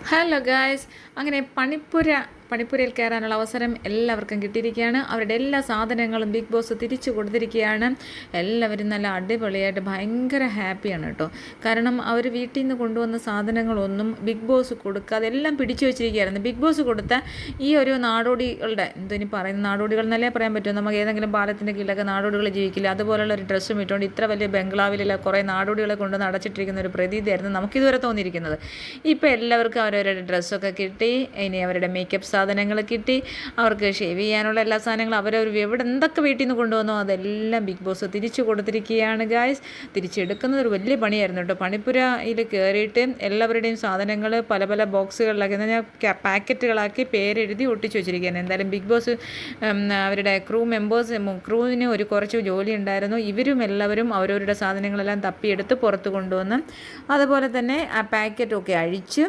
Hello guys, അങ്ങനെ പണിപ്പുരയിൽ കയറാനുള്ള അവസരം എല്ലാവർക്കും കിട്ടിയിരിക്കുകയാണ്. അവരുടെ എല്ലാ സാധനങ്ങളും ബിഗ് ബോസ് തിരിച്ചു കൊടുത്തിരിക്കുകയാണ്. എല്ലാവരും നല്ല അടിപൊളിയായിട്ട് ഭയങ്കര ഹാപ്പിയാണ് കേട്ടോ. കാരണം അവർ വീട്ടിൽ നിന്ന് കൊണ്ടുവന്ന സാധനങ്ങളൊന്നും ബിഗ് ബോസ് കൊടുക്കാതെ എല്ലാം പിടിച്ചു വെച്ചിരിക്കുകയായിരുന്നു. ബിഗ് ബോസ് കൊടുത്ത ഈ ഒരു നാടോടികളുടെ എന്തിനി പറയുന്ന നാടോടികൾ എന്നല്ലേ പറയാൻ പറ്റും. നമുക്ക് ഏതെങ്കിലും പാലത്തിൻ്റെ കീഴിലൊക്കെ നാടോടികൾ ജീവിക്കില്ല, അതുപോലുള്ള ഒരു ഡ്രസ്സും ഇട്ടുകൊണ്ട് ഇത്ര വലിയ ബംഗ്ലാവിലുള്ള കുറേ നാടോടികളെ കൊണ്ടുവന്ന് അടച്ചിട്ടിരിക്കുന്ന ഒരു പ്രതീതിയായിരുന്നു നമുക്കിതുവരെ തോന്നിയിരിക്കുന്നത്. ഇപ്പോൾ എല്ലാവർക്കും അവരവരുടെ ഡ്രസ്സൊക്കെ കിട്ടി, ഇനി അവരുടെ മേക്കപ്പ് സാധനങ്ങൾ കിട്ടി, അവർക്ക് ഷേവ് ചെയ്യാനുള്ള എല്ലാ സാധനങ്ങളും അവരവർ എവിടെ എന്തൊക്കെ വീട്ടിൽ നിന്ന് കൊണ്ടുവന്നോ അതെല്ലാം ബിഗ് ബോസ് തിരിച്ചു കൊടുത്തിരിക്കുകയാണ് ഗായ്സ്. തിരിച്ചെടുക്കുന്നത് ഒരു വലിയ പണിയായിരുന്നു കേട്ടോ. പണിപ്പുരയിൽ കയറിയിട്ട് എല്ലാവരുടെയും സാധനങ്ങൾ പല പല ബോക്സുകളിലാക്കി എന്നാൽ പാക്കറ്റുകളാക്കി പേരെഴുതി ഒട്ടിച്ചു വെച്ചിരിക്കുകയാണ്. എന്തായാലും ബിഗ് ബോസ് അവരുടെ ക്രൂവിന് ഒരു കുറച്ച് ജോലി ഉണ്ടായിരുന്നു. ഇവരും എല്ലാവരും അവരവരുടെ സാധനങ്ങളെല്ലാം തപ്പിയെടുത്ത് പുറത്ത് കൊണ്ടുവന്ന് അതുപോലെ തന്നെ ആ പാക്കറ്റൊക്കെ അഴിച്ച്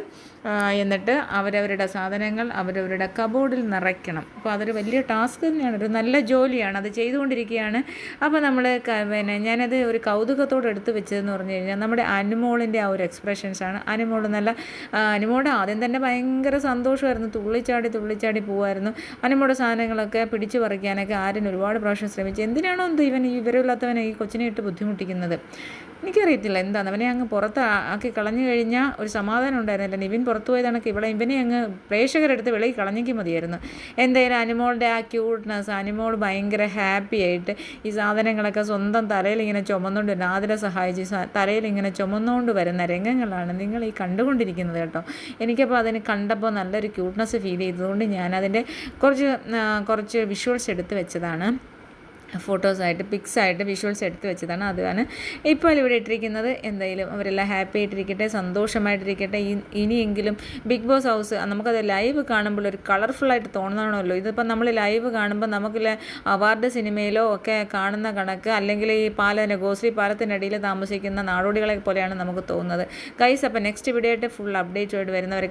എന്നിട്ട് അവരവരുടെ സാധനങ്ങൾ അവരവരുടെ കബോർഡിൽ നിറയ്ക്കണം. അപ്പോൾ അതൊരു വലിയ ടാസ്ക് തന്നെയാണ്, ഒരു നല്ല ജോലിയാണ്, അത് ചെയ്തുകൊണ്ടിരിക്കുകയാണ്. അപ്പോൾ നമ്മൾ ഞാനത് ഒരു കൗതുകത്തോടെ എടുത്ത് വെച്ചതെന്ന് പറഞ്ഞു കഴിഞ്ഞാൽ നമ്മുടെ അനുമോളിൻ്റെ ആ ഒരു എക്സ്പ്രഷൻസാണ്. അനുമോളുടെ ആദ്യം തന്നെ ഭയങ്കര സന്തോഷമായിരുന്നു, തുള്ളിച്ചാടി പോവായിരുന്നു. അനുമോളുടെ സാധനങ്ങളൊക്കെ പിടിച്ചു പറിക്കാനൊക്കെ ആരും ഒരുപാട് പ്രാവശ്യം ശ്രമിച്ചു. എന്തിനാണോ എന്ത് വിവരമില്ലാത്തവനെ ഈ കൊച്ചിനെ ഇട്ട് ബുദ്ധിമുട്ടിക്കുന്നത് എനിക്കറിയത്തില്ല എന്താണ്. അവനെ അങ്ങ് പുറത്ത് ആക്കി കളഞ്ഞു കഴിഞ്ഞാൽ ഒരു സമാധാനം ഉണ്ടായിരുന്നില്ല. നിവിൻ പുറത്തു പോയതാണൊക്കെ ഇവനെ അങ്ങ് പ്രേക്ഷകരെടുത്ത് വെളിയിൽ കളഞ്ഞെങ്കിൽ മതിയായിരുന്നു. എന്തായാലും അനുമോളുടെ ആ ക്യൂട്ട്നെസ്, അനുമോൾ ഭയങ്കര ഹാപ്പി ആയിട്ട് ഈ സാധനങ്ങളൊക്കെ സ്വന്തം തലയിൽ ഇങ്ങനെ ചുമന്നുകൊണ്ട് നാദിനെ സഹായിച്ച് തലയിൽ ഇങ്ങനെ ചുമന്നുകൊണ്ട് വരുന്ന രംഗങ്ങളാണ് നിങ്ങൾ ഈ കണ്ടുകൊണ്ടിരിക്കുന്നത് കേട്ടോ. എനിക്കപ്പോൾ അതിന് കണ്ടപ്പോൾ നല്ലൊരു ക്യൂട്ട്നെസ് ഫീൽ ചെയ്തതുകൊണ്ട് ഞാനതിൻ്റെ കുറച്ച് വിഷ്വൽസ് എടുത്ത് വെച്ചതാണ്. ഫോട്ടോസായിട്ട് പിക്സായിട്ട് വിഷ്വൽസ് എടുത്ത് വെച്ചതാണ്. അതാണ് ഇപ്പോൾ ഇവിടെ ഇട്ടിരിക്കുന്നത്. എന്തായാലും അവരെല്ലാം ഹാപ്പി ആയിട്ടിരിക്കട്ടെ, സന്തോഷമായിട്ടിരിക്കട്ടെ. ഇനിയെങ്കിലും ബിഗ് ബോസ് ഹൗസ് നമുക്കത് ലൈവ് കാണുമ്പോൾ ഒരു കളർഫുള്ളായിട്ട് തോന്നണമല്ലോ. ഇതിപ്പോൾ നമ്മൾ ലൈവ് കാണുമ്പോൾ നമുക്ക് അവാർഡ് സിനിമയിലോ ഒക്കെ കാണുന്ന കണക്ക് അല്ലെങ്കിൽ ഈ ഗോശ്രീ പാലത്തിനടിയിൽ താമസിക്കുന്ന നാടോടികളെ പോലെയാണ് നമുക്ക് തോന്നുന്നത് ഗൈസ്. അപ്പോൾ നെക്സ്റ്റ് വീഡിയോ ആയിട്ട് ഫുൾ അപ്ഡേറ്റുമായിട്ട് വരുന്നവരൊക്കെ